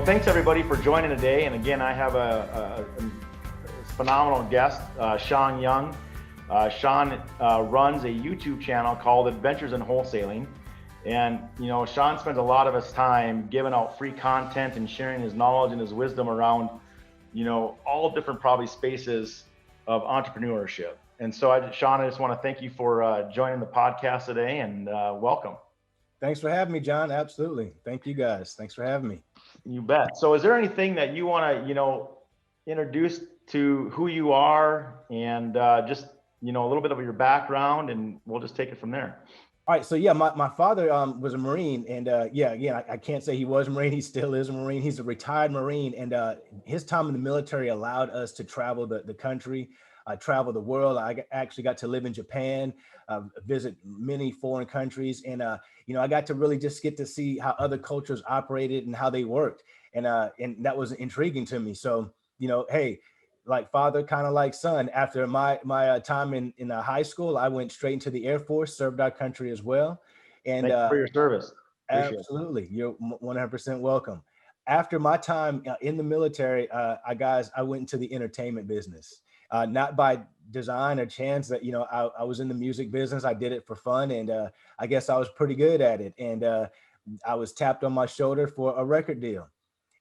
thanks everybody for joining today. And again, I have a phenomenal guest, Shaun Young. Shaun runs a YouTube channel called Adventures in Wholesaling. And, Shaun spends a lot of his time giving out free content and sharing his knowledge and his wisdom around, all different probably spaces of entrepreneurship. And so, Shaun, I just want to thank you for joining the podcast today and welcome. Thanks for having me, John. Absolutely. Thank you guys. Thanks for having me. You bet. So is there anything that you want to, introduce to who you are and just, a little bit of your background, and we'll just take it from there. All right. So yeah, my father was a Marine, and I can't say he was a Marine. He still is a Marine. He's a retired Marine, and his time in the military allowed us to travel the country, travel the world. I actually got to live in Japan, visit many foreign countries, and I got to really just get to see how other cultures operated and how they worked, and that was intriguing to me. So hey, like father, kind of like son. After my time in high school, I went straight into the Air Force, served our country as well. And thank you for your service. Appreciate absolutely, you're 100% welcome. After my time in the military, I went into the entertainment business. Not by design or chance that, I was in the music business. I did it for fun, and I guess I was pretty good at it. And I was tapped on my shoulder for a record deal.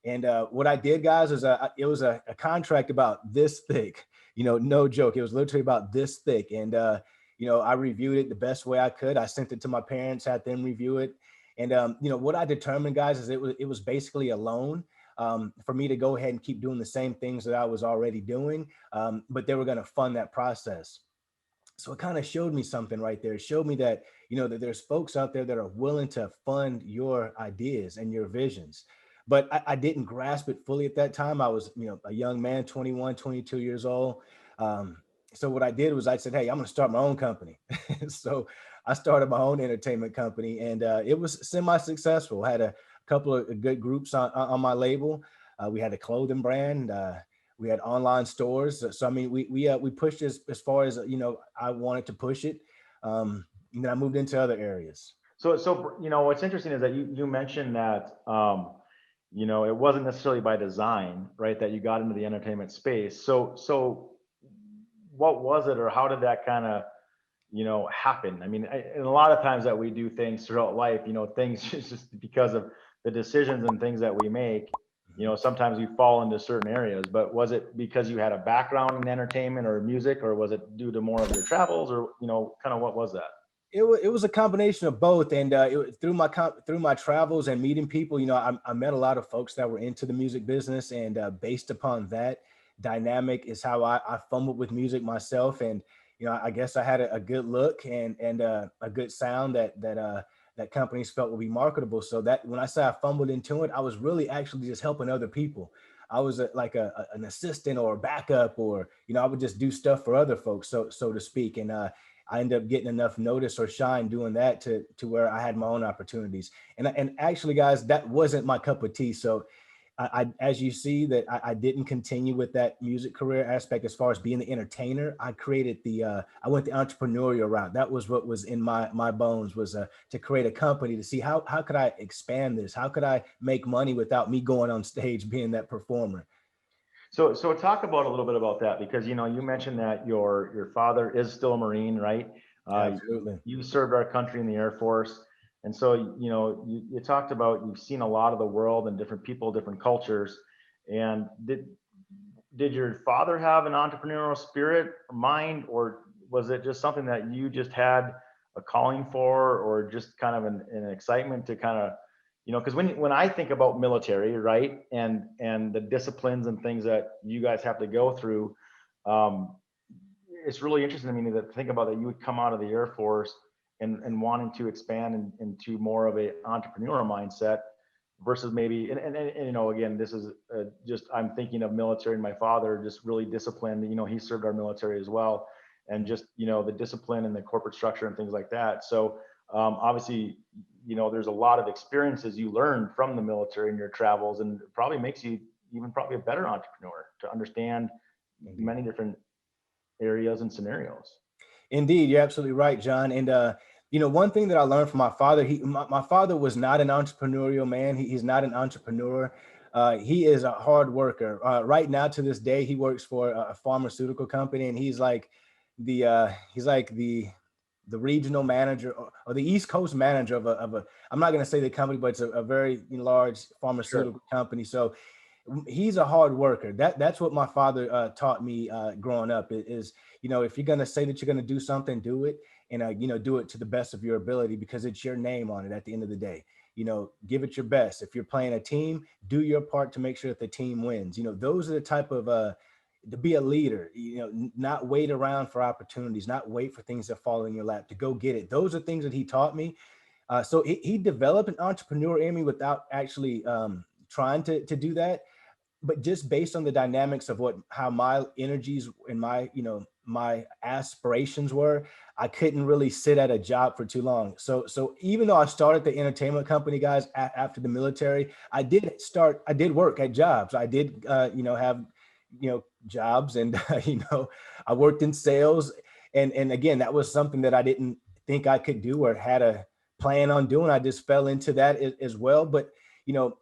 And what I did, guys, is it was a contract about this thick, no joke. It was literally about this thick. And, I reviewed it the best way I could. I sent it to my parents, had them review it. And, what I determined, guys, is it was basically a loan for me to go ahead and keep doing the same things that I was already doing. But they were going to fund that process. So it kind of showed me something right there. It showed me that, that there's folks out there that are willing to fund your ideas and your visions. But I didn't grasp it fully at that time. I was, a young man, 21, 22 years old. So what I did was I said, hey, I'm going to start my own company. So I started my own entertainment company, and it was semi-successful. I had a couple of good groups on my label. We had a clothing brand. We had online stores. So I mean, we pushed as far as, I wanted to push it. And then I moved into other areas. So what's interesting is that you mentioned that, it wasn't necessarily by design, right, that you got into the entertainment space. So what was it, or how did that kind of, happen? I mean, and a lot of times that we do things throughout life, things just because of the decisions and things that we make, sometimes we fall into certain areas. But was it because you had a background in entertainment or music, or was it due to more of your travels, or, kind of what was that? It was a combination of both, and through my travels and meeting people, I met a lot of folks that were into the music business, and based upon that dynamic is how I fumbled with music myself. And I guess I had a good look and a good sound that companies felt would be marketable. So that when I say I fumbled into it, I was really actually just helping other people. I was like an assistant or a backup, or I would just do stuff for other folks, so to speak. And I ended up getting enough notice or shine doing that to where I had my own opportunities. And actually, guys, that wasn't my cup of tea. So I as you see that I didn't continue with that music career aspect as far as being the entertainer. I created I went the entrepreneurial route. That was what was in my bones, was to create a company to see how could I expand this? How could I make money without me going on stage being that performer? So talk about a little bit about that, because you mentioned that your father is still a Marine, right? Absolutely. You served our country in the Air Force, and so you talked about you've seen a lot of the world and different people, different cultures. And did your father have an entrepreneurial spirit or mind, or was it just something that you just had a calling for, or just kind of an excitement to kind of because when I think about military, right, and the disciplines and things that you guys have to go through, it's really interesting to me to think about that you would come out of the Air Force and wanting to expand into more of a entrepreneurial mindset versus maybe, and again, this is just, I'm thinking of military and my father, just really disciplined. He served our military as well, and just the discipline and the corporate structure and things like that. So obviously, there's a lot of experiences you learn from the military in your travels, and it probably makes you even probably a better entrepreneur to understand many different areas and scenarios. Indeed, you're absolutely right, John. And one thing that I learned from my father, my father was not an entrepreneurial man. He's not an entrepreneur. He is a hard worker. Right now, to this day, he works for a pharmaceutical company, and he's like the regional manager or the East Coast manager of a I'm not going to say the company, but it's a very large Sure. pharmaceutical company. So he's a hard worker. That's what my father taught me growing up is, if you're going to say that you're going to do something, do it. And, do it to the best of your ability, because it's your name on it at the end of the day. Give it your best. If you're playing a team, do your part to make sure that the team wins. Those are the type of to be a leader, not wait around for opportunities, not wait for things to fall in your lap, to go get it. Those are things that he taught me. So he developed an entrepreneur in me without actually trying to do that, but just based on the dynamics of how my energies and my aspirations were, I couldn't really sit at a job for too long. So even though I started the entertainment company, guys, after the military, I did work at jobs. I did have jobs, and I worked in sales, and again, that was something that I didn't think I could do or had a plan on doing. I just fell into that as well. But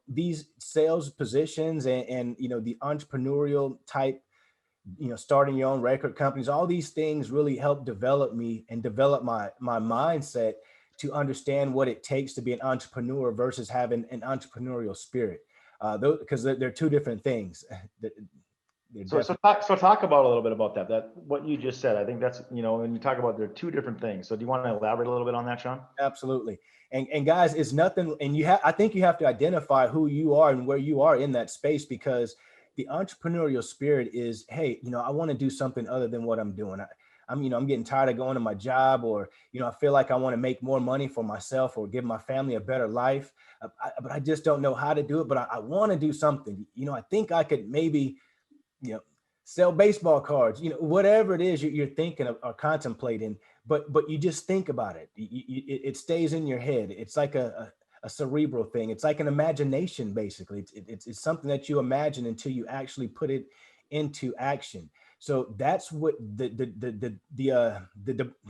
these sales positions and the entrepreneurial type, starting your own record companies, all these things really help develop me and develop my mindset to understand what it takes to be an entrepreneur versus having an entrepreneurial spirit. Because they're two different things. They're So, definitely talk about a little bit about that what you just said. I think that's, when you talk about, they're two different things. So do you want to elaborate a little bit on that, Shaun? absolutely. And guys, it's nothing. And I think you have to identify who you are and where you are in that space, because the entrepreneurial spirit is, hey, I want to do something other than what I'm doing. I'm getting tired of going to my job, or, I feel like I want to make more money for myself or give my family a better life. But I just don't know how to do it. But I want to do something. I think I could maybe, you know, sell baseball cards, whatever it is you're thinking of or contemplating, but you just think about it. It stays in your head. It's like a cerebral thing. It's like an imagination, basically. It's something that you imagine until you actually put it into action. So that's what the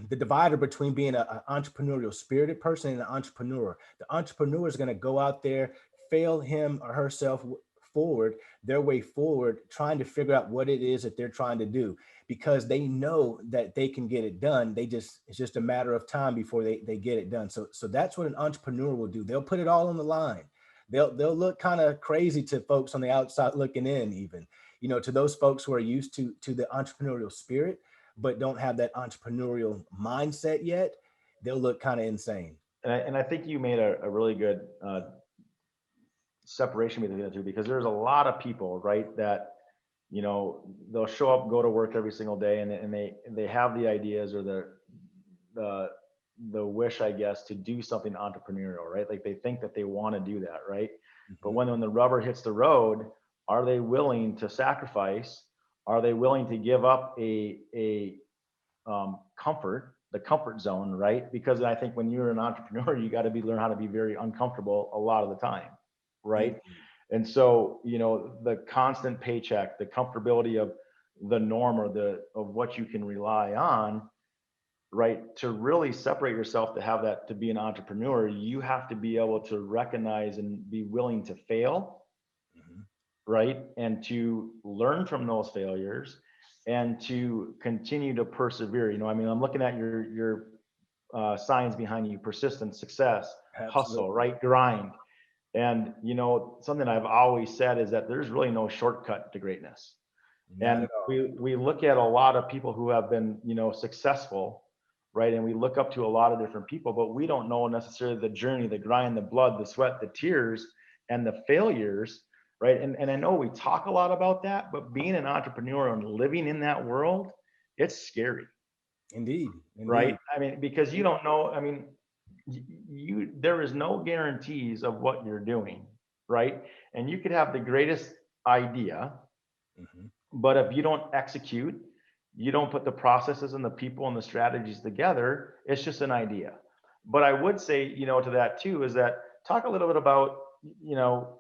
divider between being an entrepreneurial spirited person and an entrepreneur. The entrepreneur is going to go out there, fail him or herself forward, their way forward, trying to figure out what it is that they're trying to do, because they know that they can get it done. It's just a matter of time before they get it done. So that's what an entrepreneur will do. They'll put it all on the line. They'll look kind of crazy to folks on the outside looking in, even, to those folks who are used to the entrepreneurial spirit, but don't have that entrepreneurial mindset yet. They'll look kind of insane. And I think you made a really good separation between the two, because there's a lot of people, right, that, they'll show up, go to work every single day, and they have the ideas or the the wish, I guess, to do something entrepreneurial, right? Like they think that they want to do that, right? But Mhm. when the rubber hits the road, are they willing to sacrifice? Are they willing to give up a the comfort zone, right? Because I think when you're an entrepreneur, you got to learn how to be very uncomfortable a lot of the time, right? Indeed. And so, the constant paycheck, the comfortability of the norm, or of what you can rely on, right? To really separate yourself, to have that, to be an entrepreneur, you have to be able to recognize and be willing to fail, Mhm. right? And to learn from those failures, and to continue to persevere. I mean, I'm looking at your signs behind you: persistence, success, hustle, Absolutely. right? Grind. And something I've always said is that there's really no shortcut to greatness. Not And at all. we look at a lot of people who have been, successful, right? And we look up to a lot of different people, but we don't know necessarily the journey, the grind, the blood, the sweat, the tears, and the failures, right? And I know we talk a lot about that, but being an entrepreneur and living in that world, it's scary, Indeed. right? Indeed. I mean, because you don't know. I mean, there is no guarantees of what you're doing, right? And you could have the greatest idea, Mhm. but if you don't execute, you don't put the processes and the people and the strategies together, it's just an idea. But I would say, to that too, is that talk a little bit about,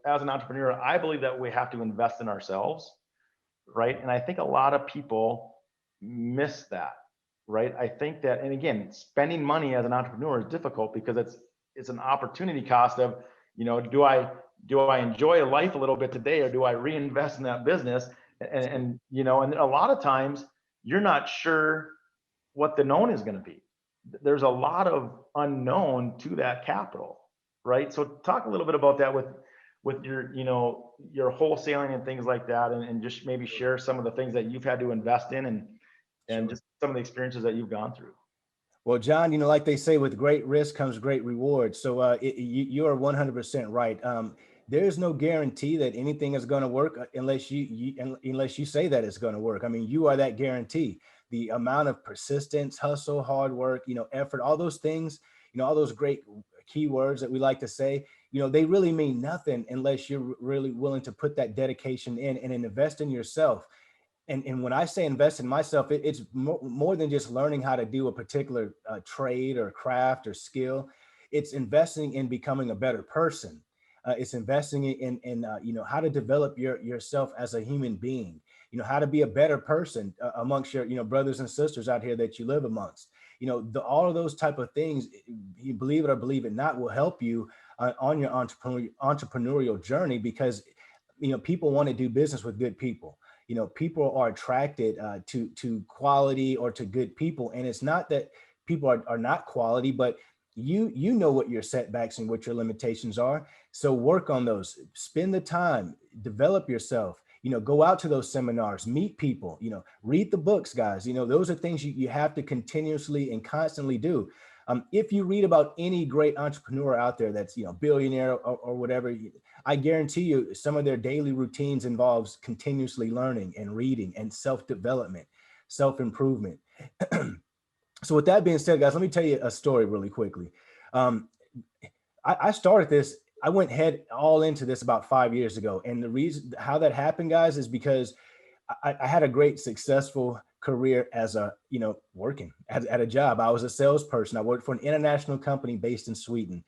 as an entrepreneur, I believe that we have to invest in ourselves, right? And I think a lot of people miss that, right? I think that, and again, spending money as an entrepreneur is difficult because it's an opportunity cost of, do I do I enjoy life a little bit today, or do I reinvest in that business? And you know, and a lot of times you're not sure what the known is going to be. There's a lot of unknown to that capital, right? So talk a little bit about that with your, you know, your wholesaling and things like that, and just maybe share some of the things that you've had to invest in, and Sure. just some of the experiences that you've gone through. Well, John, you know, like they say, with great risk comes great reward. So you are 100% right. There's no guarantee that anything is going to work unless unless you say that it's going to work. I mean, you are that guarantee. The amount of persistence, hustle, hard work, you know, effort, all those things, you know, all those great keywords that we like to say, you know, they really mean nothing unless you're really willing to put that dedication in and invest in yourself. And when I say invest in myself, it's more than just learning how to do a particular trade or craft or skill. It's investing in becoming a better person. It's investing in you know, how to develop yourself as a human being. You know, how to be a better person amongst your, you know, brothers and sisters out here that you live amongst. You know, all of those type of things, you believe it or believe it not, will help you on your entrepreneurial journey, because you know, people want to do business with good people. You know, people are attracted to quality or to good people, and it's not that people are not quality, but you know what your setbacks and what your limitations are. So work on those, spend the time, develop yourself, you know, go out to those seminars, meet people, you know, read the books, guys. You know, those are things you have to continuously and constantly do. If you read about any great entrepreneur out there that's, you know, billionaire or whatever, I guarantee you some of their daily routines involves continuously learning and reading and self-development, self-improvement. So with that being said, guys, let me tell you a story really quickly. Um, I started this, I went head all into this about 5 years ago. And the reason how that happened, guys, is because I had a great successful career as a, you know, working at a job. I was a salesperson. I worked for an international company based in Sweden.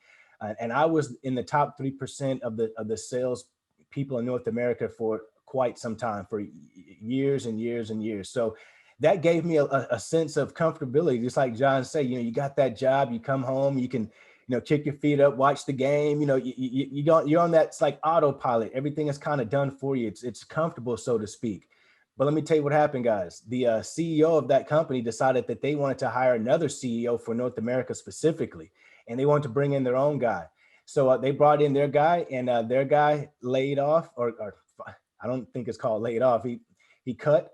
And I was in the top 3% of the sales people in North America for quite some time, for years and years and years. So that gave me a sense of comfortability. Just like John said, you know, you got that job, you come home, you can, you know, kick your feet up, watch the game. You know, you don't, you're on that, it's like autopilot. Everything is kind of done for you. It's comfortable, so to speak. But let me tell you what happened, guys. The CEO of that company decided that they wanted to hire another CEO for North America specifically, and they wanted to bring in their own guy. So they brought in their guy, and their guy laid off, or I don't think it's called laid off. He cut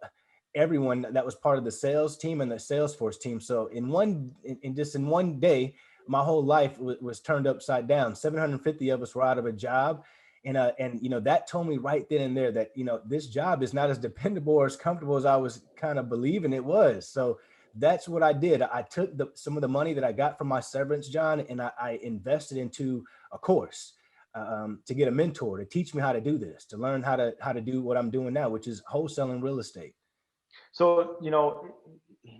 everyone that was part of the sales team and the Salesforce team. So in one day, my whole life was turned upside down. 750 of us were out of a job. And you know, that told me right then and there that, you know, this job is not as dependable or as comfortable as I was kind of believing it was. So that's what I did. I took some of the money that I got from my severance, John, and I invested into a course to get a mentor to teach me how to do this, to learn how to do what I'm doing now, which is wholesaling real estate. So, you know,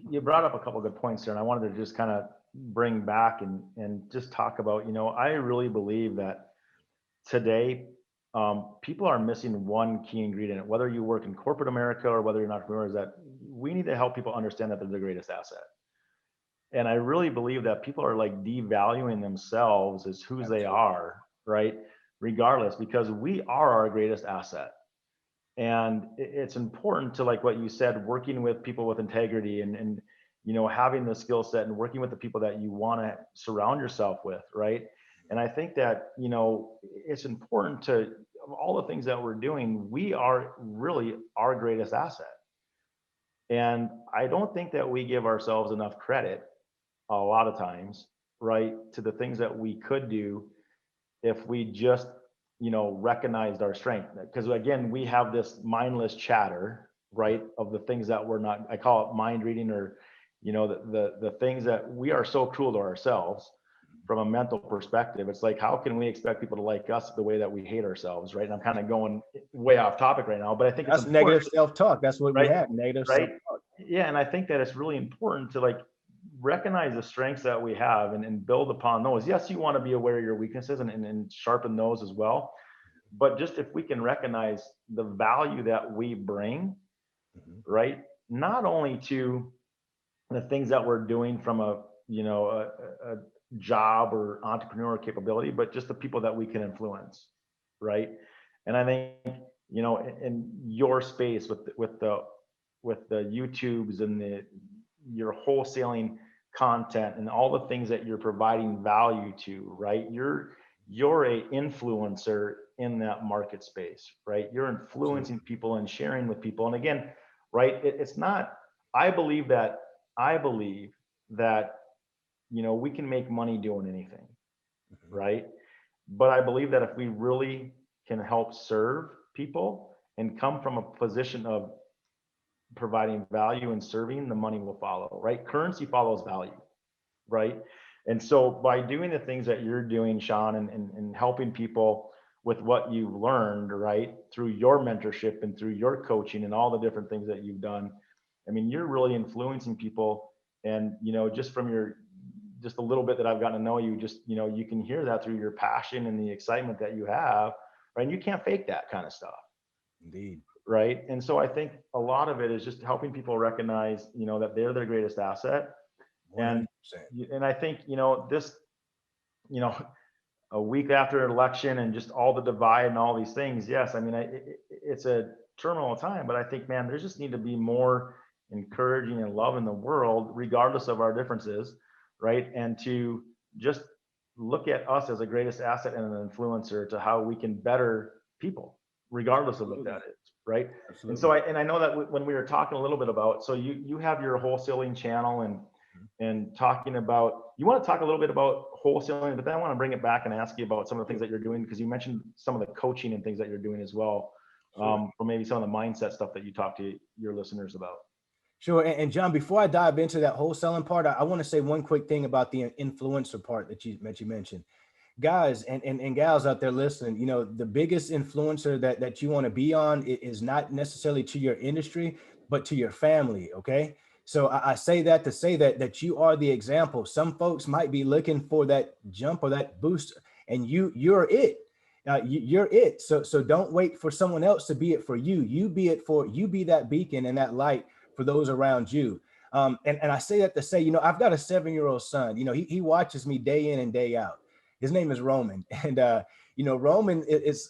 you brought up a couple of good points there, and I wanted to just kind of bring back and just talk about, you know, I really believe that today, people are missing one key ingredient. Whether you work in corporate America or whether you're an entrepreneur, is that we need to help people understand that they're the greatest asset. And I really believe that people are like devaluing themselves as whose they Absolutely. are, right? Regardless, because we are our greatest asset. And it's important to, like what you said, working with people with integrity, and you know, having the skill set and working with the people that you want to surround yourself with, right? And I think that, you know, it's important to, of all the things that we're doing, we are really our greatest asset. And I don't think that we give ourselves enough credit a lot of times, right, to the things that we could do if we just, you know, recognized our strength. Because again, we have this mindless chatter, right, of the things that we're not, I call it mind reading, or you know, the things that we are so cruel to ourselves from a mental perspective. It's like, how can we expect people to like us the way that we hate ourselves, right? And I'm kind of going way off topic right now, but I think it's That's negative important, self-talk. That's what we right? have, negative Right. self-talk. Yeah, and I think that it's really important to like recognize the strengths that we have, and build upon those. Yes, you want to be aware of your weaknesses, and sharpen those as well. But just if we can recognize the value that we bring, Mhm. right, not only to the things that we're doing from a, you know, a job or entrepreneurial capability, but just the people that we can influence. right? And I think, in your space with the YouTubes and your wholesaling content and all the things that you're providing value to, right? You're a influencer in that market space, right? You're Absolutely. influencing people and sharing with people. And again, right, it's not, I believe that, I believe that, we can make money doing anything, Mhm. right? But I believe that if we really can help serve people and come from a position of providing value and serving, the money will follow, right? Currency follows value, right? And so by doing the things that you're doing, Shaun, and helping people with what you've learned, right, through your mentorship and through your coaching and all the different things that you've done, I mean, you're really influencing people. And, just from just a little bit that I've gotten to know you, just, you can hear that through your passion and the excitement that you have, right? And you can't fake that kind of stuff, Indeed. right? And so I think a lot of it is just helping people recognize, that they're their greatest asset. And 100%. and I think, this, you know a week after an election and just all the divide and all these things, yes, I mean, it's a terminal time, but I think, man, there just need to be more encouraging and love in the world regardless of our differences, right? And to just look at us as the greatest asset and an influencer to how we can better people regardless of what that Absolutely. is, right? And so Absolutely. I know that when we were talking a little bit about, so you have your wholesaling channel, and talking about, you want to talk a little bit about wholesaling, but then I want to bring it back and ask you about some of the things Sure. that you're doing, because you mentioned some of the coaching and things that you're doing as well, Sure. or maybe some of the mindset stuff that you talk to your listeners about. Sure. And John, before I dive into that wholesaling part, I want to say one quick thing about the influencer part that you mentioned. Guys and gals out there listening, the biggest influencer that you want to be on is not necessarily to your industry, but to your family. Okay. So I say that to say that you are the example. Some folks might be looking for that jump or that boost, and you're it. You're it. So don't wait for someone else to be it for you. You be that beacon and that light for those around you. And I say that to say, I've got a 7-year-old son. He watches me day in and day out. His name is Roman, and Roman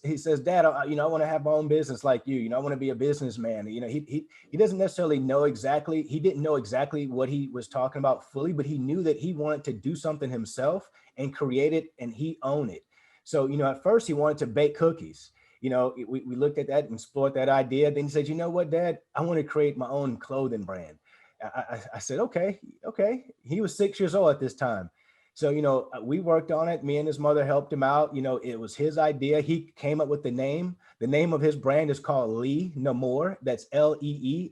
he says, Dad, I want to have my own business like you. I want to be a businessman. He doesn't necessarily know exactly. He didn't know exactly what he was talking about fully, but he knew that he wanted to do something himself and create it, and he owned it. So at first he wanted to bake cookies. We looked at that and explored that idea. Then he said, you know what, Dad, I want to create my own clothing brand. I said, okay. He was 6 years old at this time. So, we worked on it. Me and his mother helped him out. It was his idea. He came up with the name. The name of his brand is called Lee Namor. That's LEENAMOR.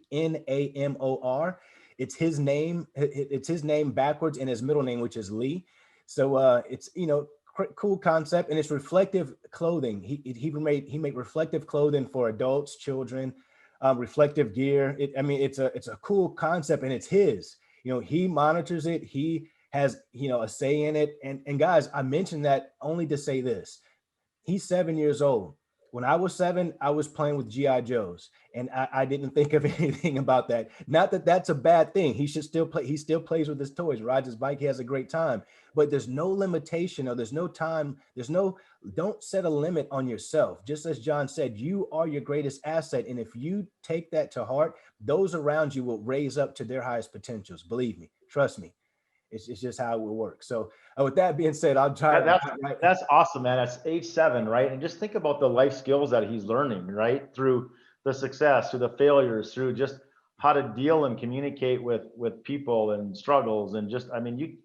It's his name. It's his name backwards and his middle name, which is Lee. So it's, cool concept, and it's reflective clothing. He made reflective clothing for adults, children, reflective gear. It's a cool concept, and it's his. He monitors it. He has a say in it. And guys, I mentioned that only to say this: he's 7 years old. When I was 7, I was playing with GI Joes, and I didn't think of anything about that. Not that that's a bad thing. He should still play. He still plays with his toys, rides his bike. He has a great time. But there's no limitation, or there's no time. Don't set a limit on yourself. Just as John said, you are your greatest asset, and if you take that to heart, those around you will raise up to their highest potentials. Believe me, trust me. It's just how it will work. So with that being said, I'll try That, to that's right. that's awesome, man. That's age 7, right? And just think about the life skills that he's learning, right? Through the success, through the failures, through just how to deal and communicate with people and struggles, and just, I mean,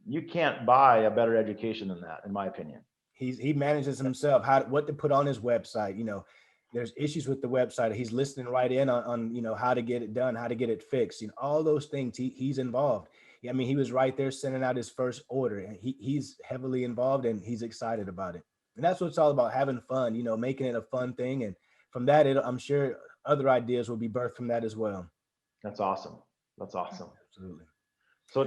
you can't buy a better education than that, in my opinion. He manages himself, what to put on his website. There's issues with the website. He's listening right in on how to get it done, how to get it fixed. All those things he's involved. I mean, he was right there sending out his first order, and he's heavily involved, and he's excited about it. And that's what it's all about: having fun. Making it a fun thing. And from that, I'm sure other ideas will be birthed from that as well. That's awesome. That's awesome. Absolutely.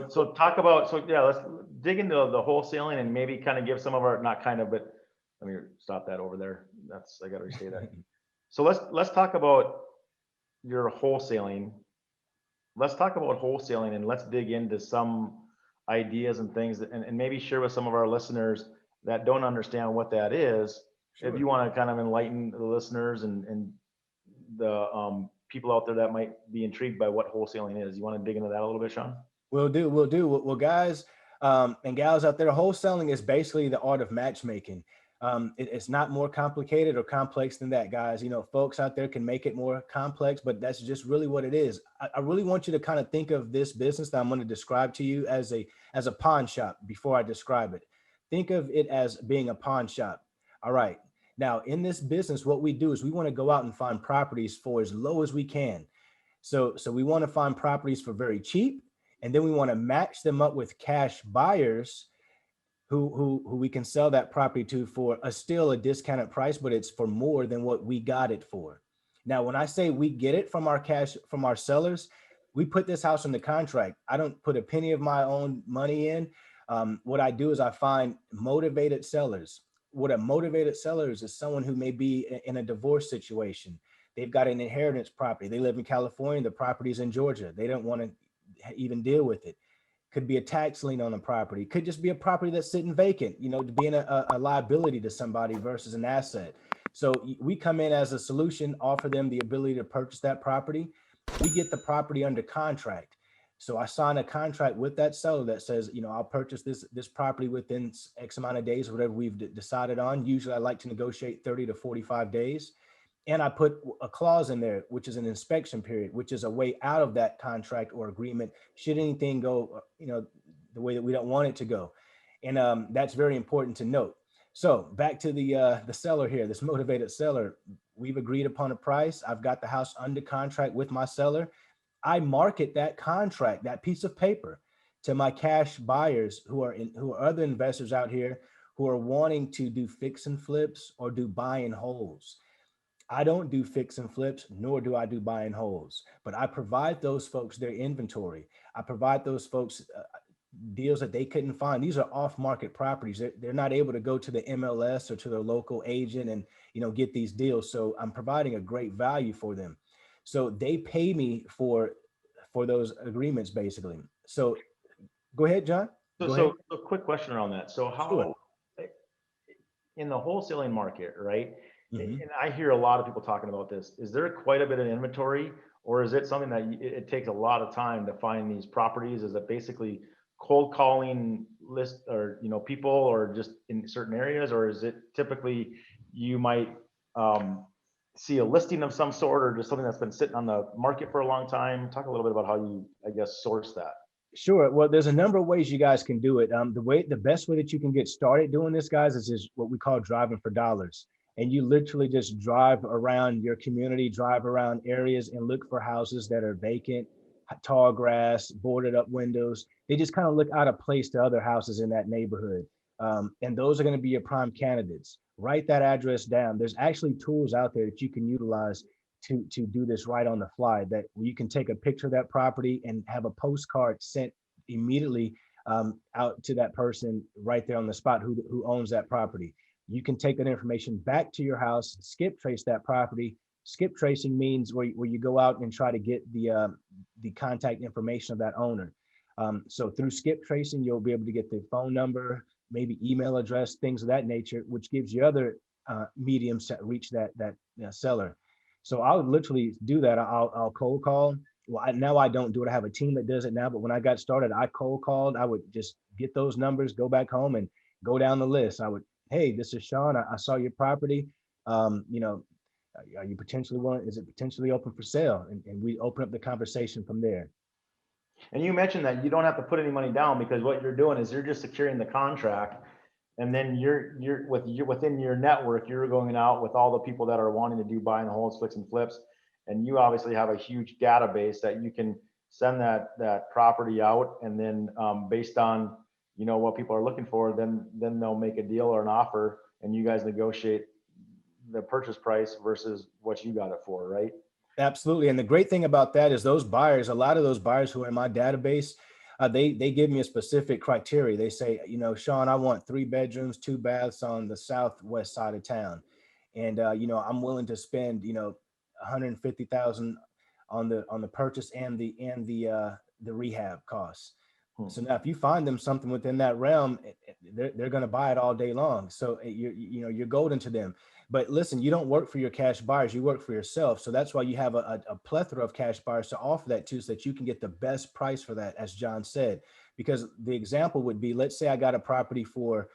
So talk about, so yeah, let's dig into the wholesaling and maybe kind of give some of our, not kind of, but let me stop that over there. I got to restate that. So let's talk about your wholesaling. Let's talk about wholesaling, and let's dig into some ideas and things and maybe share with some of our listeners that don't understand what that is. if Sure. you want to kind of enlighten the listeners and the people out there that might be intrigued by what wholesaling is. You want to dig into that a little bit, Shaun? We'll do. We'll do. Well, guys and gals out there, wholesaling is basically the art of matchmaking. It's not more complicated or complex than that, guys. You know, folks out there can make it more complex, but that's just really what it is. I really want you to kind of think of this business that I'm going to describe to you as a pawn shop before I describe it. Think of it as being a pawn shop. All right. Now, in this business, what we do is we want to go out and find properties for as low as we can. So we want to find properties for very cheap, and then we want to match them up with cash buyers who we can sell that property to for still a discounted price, but it's for more than what we got it for. Now, when I say we get it from our sellers, we put this house in the contract. I don't put a penny of my own money in. What I do is I find motivated sellers. What a motivated seller is someone who may be in a divorce situation. They've got an inheritance property. They live in California. The property's in Georgia. They don't want to even deal with it. Could be a tax lien on a property. Could just be a property that's sitting vacant, being a liability to somebody versus an asset. So we come in as a solution, offer them the ability to purchase that property. We get the property under contract. So I sign a contract with that seller that says, I'll purchase this property within X amount of days, whatever we've decided on. Usually I like to negotiate 30 to 45 days. And I put a clause in there, which is an inspection period, which is a way out of that contract or agreement should anything go, the way that we don't want it to go. And that's very important to note. So back to the seller here, this motivated seller. We've agreed upon a price. I've got the house under contract with my seller. I market that contract, that piece of paper, to my cash buyers who are other investors out here who are wanting to do fix and flips or do buy and holds. I don't do fix and flips, nor do I do buy and holds, but I provide those folks their inventory. I provide those folks deals that they couldn't find. These are off-market properties. They're not able to go to the MLS or to their local agent and get these deals. So I'm providing a great value for them. So they pay me for those agreements basically. So go ahead, John. So, Go ahead. so quick question around that. So Sure. how in the wholesaling market, right? Hmm. And I hear a lot of people talking about this. Is there quite a bit of inventory, or is it something that it takes a lot of time to find these properties? Is it basically cold calling list or people, or just in certain areas, or is it typically you might um, see a listing of some sort, or just something that's been sitting on the market for a long time? Talk a little bit about how you, I guess, source that. Sure. Well, there's a number of ways you guys can do it. The best way that you can get started doing this, guys, is what we call driving for dollars. And you literally just drive around your community, drive around areas, and look for houses that are vacant, tall grass, boarded up windows. They just kind of look out of place to other houses in that neighborhood. And those are going to be your prime candidates. Write that address down. There's actually tools out there that you can utilize to do this right on the fly, that you can take a picture of that property and have a postcard sent immediately out to that person right there on the spot who owns that property. You can take that information back to your house, skip trace that property. Skip tracing means where you go out and try to get the contact information of that owner. So through skip tracing, you'll be able to get the phone number, maybe email address, things of that nature, which gives you other mediums to reach that seller. So I would literally do that. I'll cold call. Well, now I don't do it. I have a team that does it now. But when I got started, I cold called. I would just get those numbers, go back home, and go down the list. I would, hey, this is Shaun. I saw your property. You know, are you potentially one? Is it potentially open for sale? And we open up the conversation from there. And you mentioned that you don't have to put any money down, because what you're doing is you're just securing the contract, and then you're within your network, you're going out with all the people that are wanting to do buy and holds, fix and flips, and you obviously have a huge database that you can send that property out, and then based on what people are looking for, then they'll make a deal or an offer, and you guys negotiate the purchase price versus what you got it for, right? Absolutely. And the great thing about that is those buyers, a lot of those buyers who are in my database, they give me a specific criteria. They say, Shaun, I want 3 bedrooms, 2 baths on the southwest side of town. And, I'm willing to spend, 150,000 on the purchase and the rehab costs. Hmm. So now if you find them something within that realm, they're going to buy it all day long. So you're golden to them. But listen, you don't work for your cash buyers, you work for yourself. So that's why you have a plethora of cash buyers to offer that to, so that you can get the best price for that, as John said. Because the example would be, let's say I got a property for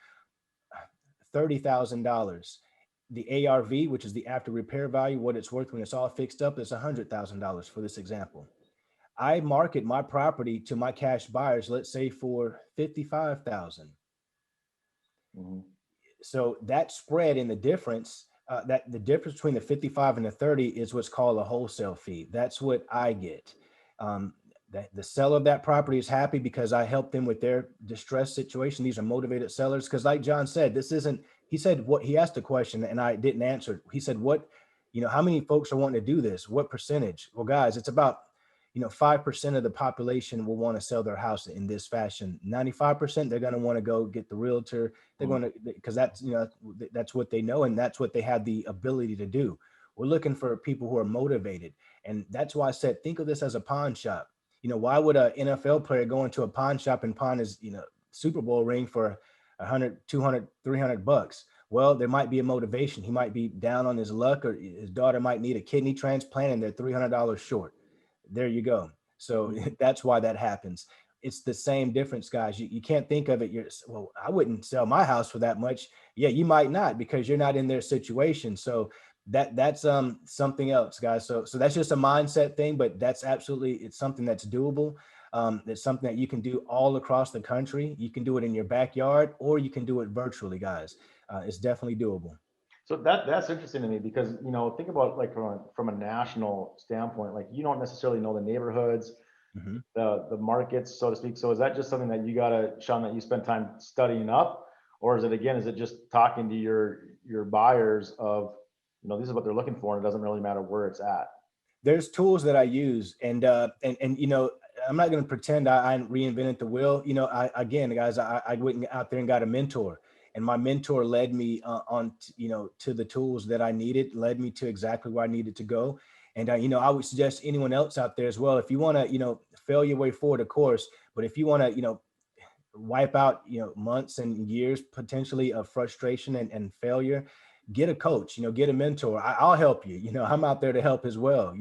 $30,000. The ARV, which is the after repair value, what it's worth when it's all fixed up, is $100,000 for this example. I market my property to my cash buyers, let's say for 55,000. Mhm. So that spread in the difference, that the difference between the 55 and the 30 is what's called a wholesale fee. That's what I get. Um, the seller of that property is happy because I help them with their distress situation. These are motivated sellers. Because like John said, this isn't, he said what, he asked a question and I didn't answer. He said, what, how many folks are wanting to do this? What percentage? Well, guys, it's about 5% of the population will want to sell their house in this fashion. 95%, they're going to want to go get the realtor. They're going to, because that's, that's what they know and that's what they have the ability to do. We're looking for people who are motivated. And that's why I said, think of this as a pawn shop. Why would an NFL player go into a pawn shop and pawn his, Super Bowl ring for 100, 200, 300 bucks? Well, there might be a motivation. He might be down on his luck, or his daughter might need a kidney transplant and they're $300 short. There you go. So Mhm. that's why that happens. It's the same difference, guys. You can't think of it. Well, I wouldn't sell my house for that much. Yeah, you might not, because you're not in their situation. So that's something else, guys. So that's just a mindset thing, but that's absolutely, it's something that's doable. It's something that you can do all across the country. You can do it in your backyard, or you can do it virtually, guys. It's definitely doable. So that's interesting to me because think about like from a national standpoint, like you don't necessarily know the neighborhoods, Mhm. the markets, so to speak. So is that just something that you gotta, Shaun, that you spend time studying up, or is it, again, is it just talking to your buyers of, this is what they're looking for, and it doesn't really matter where it's at? There's tools that I use, and I'm not going to pretend I reinvented the wheel. I, again, guys, I went out there and got a mentor, and my mentor led me on to the tools that I needed, led me to exactly where I needed to go. And I would suggest anyone else out there as well, if you want to fail your way forward, of course, but if you want to wipe out months and years potentially of frustration and failure, get a coach, get a mentor. I'll help you. I'm out there to help as well.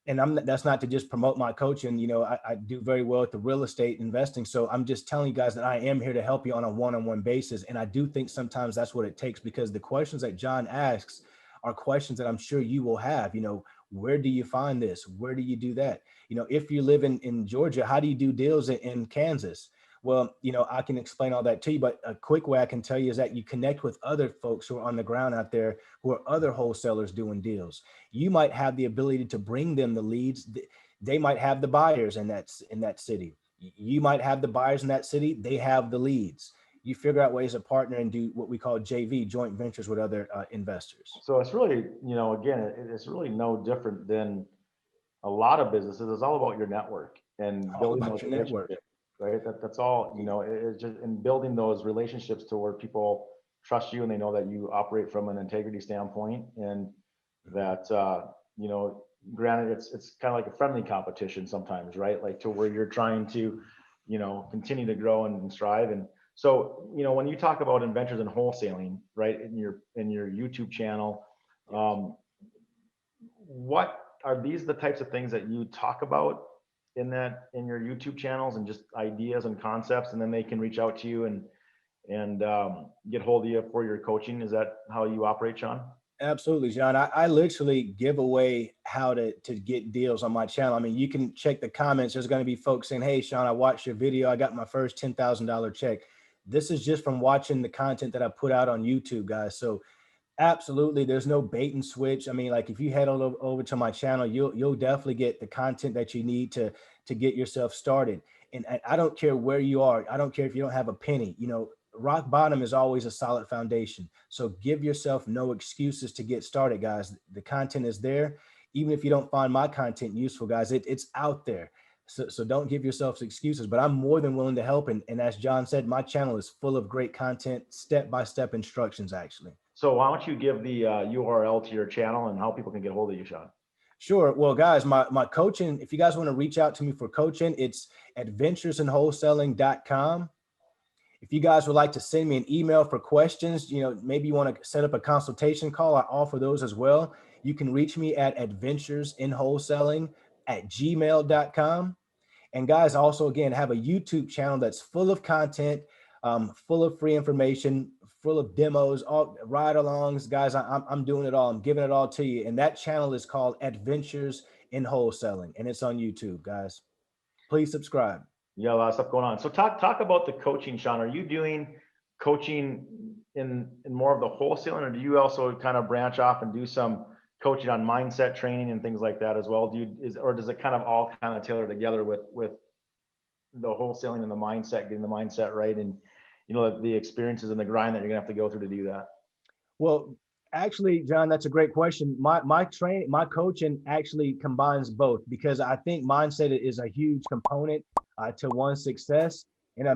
And that's not to just promote my coaching. I do very well at the real estate investing. So I'm just telling you guys that I am here to help you on a one-on-one basis. And I do think sometimes that's what it takes, because the questions that John asks are questions that I'm sure you will have. Where do you find this? Where do you do that? If you live in Georgia, how do you do deals in Kansas? Well, I can explain all that to you, but a quick way I can tell you is that you connect with other folks who are on the ground out there, who are other wholesalers doing deals. You might have the ability to bring them the leads. They might have the buyers in that city. You might have the buyers in that city. They have the leads. You figure out ways to partner and do what we call JV, joint ventures, with other investors. So it's really, again, it's really no different than a lot of businesses. It's all about your network and All building about those your network. relationships, right? That's all, it's just in building those relationships to where people trust you and they know that you operate from an integrity standpoint, and Mhm. that, you know, granted, it's kind of like a friendly competition sometimes, right? Like to where you're trying to, continue to grow and strive. And so, when you talk about inventors and wholesaling, right, in your YouTube channel, Yes. um, what are these the types of things that you talk about in your YouTube channels, and just ideas and concepts, and then they can reach out to you and get hold of you for your coaching? Is that how you operate, Shaun? Absolutely, John. I literally give away how to get deals on my channel. I mean, you can check the comments. There's going to be folks saying, "Hey, Shaun, I watched your video. I got my first $10,000 check." This is just from watching the content that I put out on YouTube, guys. So absolutely, there's no bait and switch. I mean, like if you head on over to my channel, you'll definitely get the content that you need to get yourself started. And I don't care where you are. I don't care if you don't have a penny. Rock bottom is always a solid foundation. So give yourself no excuses to get started, guys. The content is there. Even if you don't find my content useful, guys, it's out there. So don't give yourselves excuses, but I'm more than willing to help. And as John said, my channel is full of great content, step-by-step instructions, actually. So why don't you give the URL to your channel and how people can get hold of you, Shaun? Sure. Well, guys, my coaching, if you guys want to reach out to me for coaching, it's adventuresinwholesaling.com. If you guys would like to send me an email for questions, maybe you want to set up a consultation call, I offer those as well. You can reach me at adventuresinwholesaling@gmail.com. And guys, also again, have a YouTube channel that's full of content, full of free information, full of demos, all ride-alongs. Guys, I'm doing it all. I'm giving it all to you. And that channel is called Adventures in Wholesaling, and it's on YouTube, guys. Please subscribe. You got a lot of stuff going on. So talk about the coaching, Shaun. Are you doing coaching in more of the wholesaling, or do you also kind of branch off and do some coaching on mindset training and things like that as well? Or does it kind of all kind of tailor together with the wholesaling and the mindset, getting the mindset right, and the experiences and the grind that you're gonna have to go through to do that? Well, actually, John, that's a great question. My coaching actually combines both, because I think mindset is a huge component to one's success. And I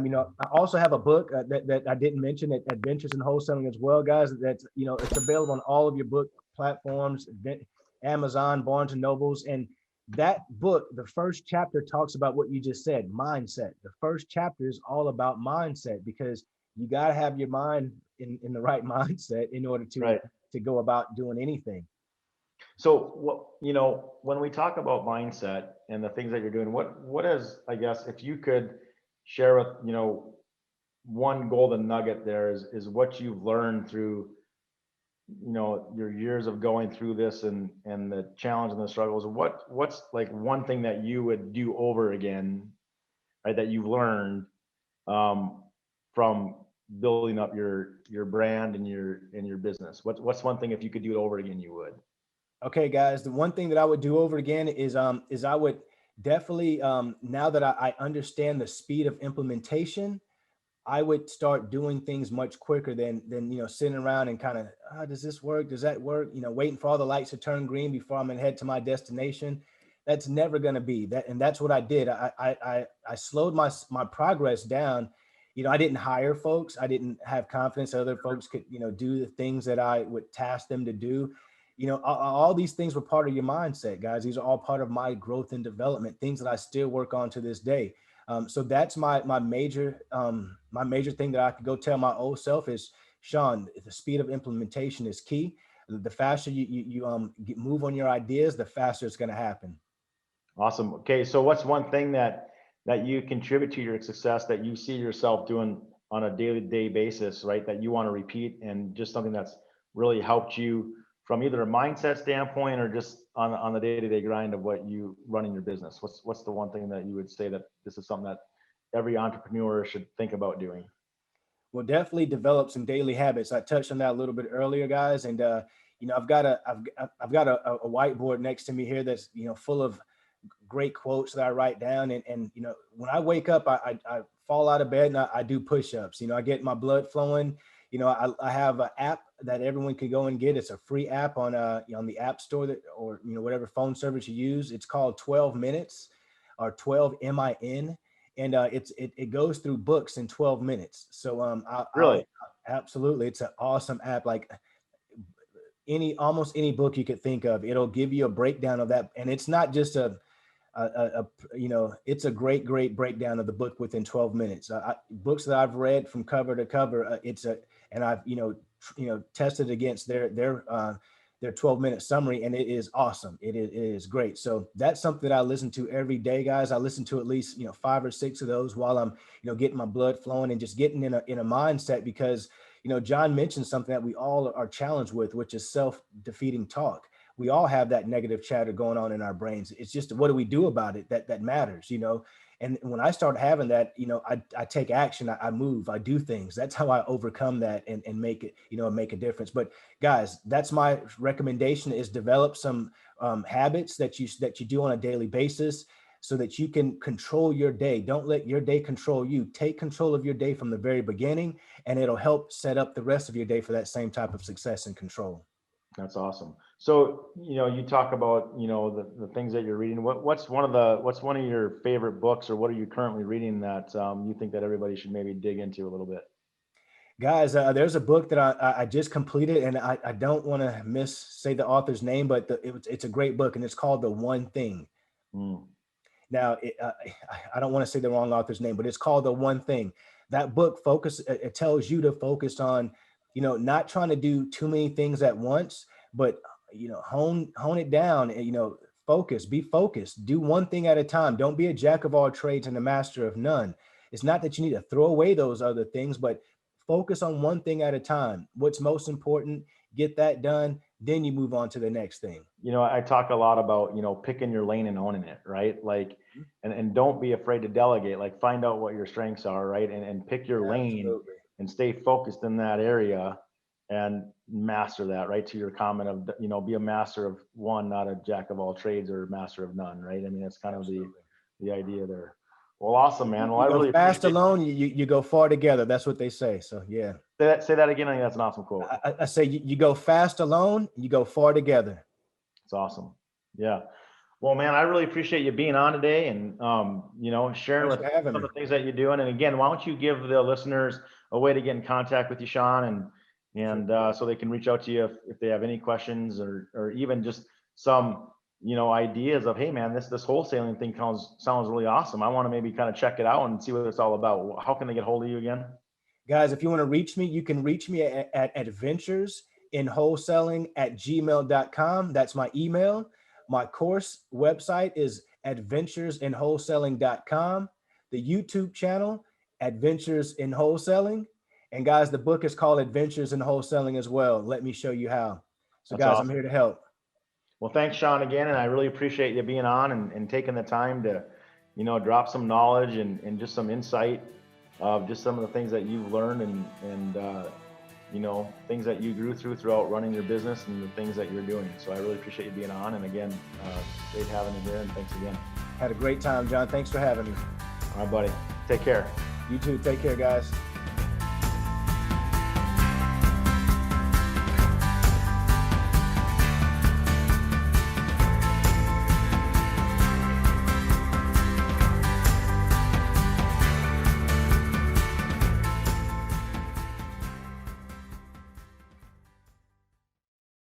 also have a book that I didn't mention, at Adventures in Wholesaling as well, guys. That's it's available on all of your book platforms, Amazon, Barnes and Nobles. And that book, the first chapter talks about what you just said, mindset. The first chapter is all about mindset, because you got to have your mind in the right mindset in order Right. to go about doing anything. So when we talk about mindset and the things that you're doing, what is, I guess, if you could share with, one golden nugget there is what you've learned through, your years of going through this and the challenge and the struggles. What's like one thing that you would do over again, right? That you've learned um, from building up your brand and your business. What's one thing, if you could do it over again, you would? Okay, guys, the one thing that I would do over again is I would definitely, now that I understand the speed of implementation, I would start doing things much quicker than sitting around and kind of, does this work? Does that work? Waiting for all the lights to turn green before I'm gonna head to my destination. That's never gonna be that, and that's what I did. I slowed my progress down. I didn't hire folks. I didn't have confidence that other folks could do the things that I would task them to do. All these things were part of your mindset, guys. These are all part of my growth and development, things that I still work on to this day. So that's my major thing that I could go tell my old self is, Shaun, the speed of implementation is key. The faster you move on your ideas, the faster it's going to happen. Awesome. Okay, so what's one thing that you contribute to your success that you see yourself doing on a daily day basis, right? That you want to repeat, and just something that's really helped you from either a mindset standpoint or just on the day-to-day grind of what you run in your business. What's the one thing that you would say that this is something that every entrepreneur should think about doing? Well, definitely develop some daily habits. I touched on that a little bit earlier, guys. And I've got a whiteboard next to me here that's full of great quotes that I write down. And when I wake up, I fall out of bed and I do push-ups. I get my blood flowing. I have an app that everyone can go and get. It's a free app on the App Store, or whatever phone service you use. It's called 12 Minutes, or 12 MIN. And it goes through books in 12 minutes. So I'll Really? absolutely, it's an awesome app. Like almost any book you could think of, it'll give you a breakdown of that. And it's not just it's a great breakdown of the book within 12 minutes. Books that I've read from cover to cover, and I've tested against their 12-minute summary, and it is awesome. It is great. So that's something that I listen to every day, guys. I listen to at least 5 or 6 of those while I'm getting my blood flowing and just getting in a mindset, because John mentioned something that we all are challenged with, which is self-defeating talk. We all have that negative chatter going on in our brains. It's just, what do we do about it that matters. And when I start having that, I take action, I move, I do things. That's how I overcome that and make it, make a difference. But guys, that's my recommendation, is develop some habits that you do on a daily basis, so that you can control your day. Don't let your day control you. Take control of your day from the very beginning, and it'll help set up the rest of your day for that same type of success and control. That's awesome. So, you talk about, the things that you're reading. What's one of your favorite books, or what are you currently reading that you think that everybody should maybe dig into a little bit? Guys, there's a book that I just completed, and I don't want to say the author's name, but it's a great book, and it's called The One Thing. Mm. Now, I don't want to say the wrong author's name, but it's called The One Thing. That book it tells you to focus on, not trying to do too many things at once, but, hone it down and, be focused, do one thing at a time. Don't be a jack of all trades and a master of none. It's not that you need to throw away those other things, but focus on one thing at a time. What's most important, get that done. Then you move on to the next thing. I talk a lot about, picking your lane and owning it, right? Like, and don't be afraid to delegate, like find out what your strengths are, right? And pick your lane. Absolutely. And stay focused in that area and master that, right? To your comment of, be a master of one, not a jack of all trades or master of none, right? I mean, it's kind of the idea there. Well, awesome, man. Well, I really fast appreciate alone, you go far together. That's what they say. So yeah. Say that again. I think that's an awesome quote. I say you go fast alone, you go far together. It's awesome. Yeah. Well, man, I really appreciate you being on today and, sharing with some of the things that you're doing. And again, why don't you give the listeners a way to get in contact with you, Shaun, and so they can reach out to you if they have any questions or even just some, ideas of, hey, man, this wholesaling thing sounds really awesome. I want to maybe kind of check it out and see what it's all about. How can they get hold of you again? Guys, if you want to reach me, you can reach me at adventuresinwholesaling@gmail.com. That's my email. My course website is adventuresinwholesaling.com. The YouTube channel, Adventures in Wholesaling. And guys, the book is called Adventures in Wholesaling as well. Let me show you how. So guys, awesome. I'm here to help. Well, thanks, Shaun, again. And I really appreciate you being on and taking the time to, drop some knowledge and just some insight of just some of the things that you've learned and things that you grew throughout running your business and the things that you're doing. So I really appreciate you being on. And again, great having you here. And thanks again. Had a great time, John. Thanks for having me. All right, buddy. Take care. You too. Take care, guys.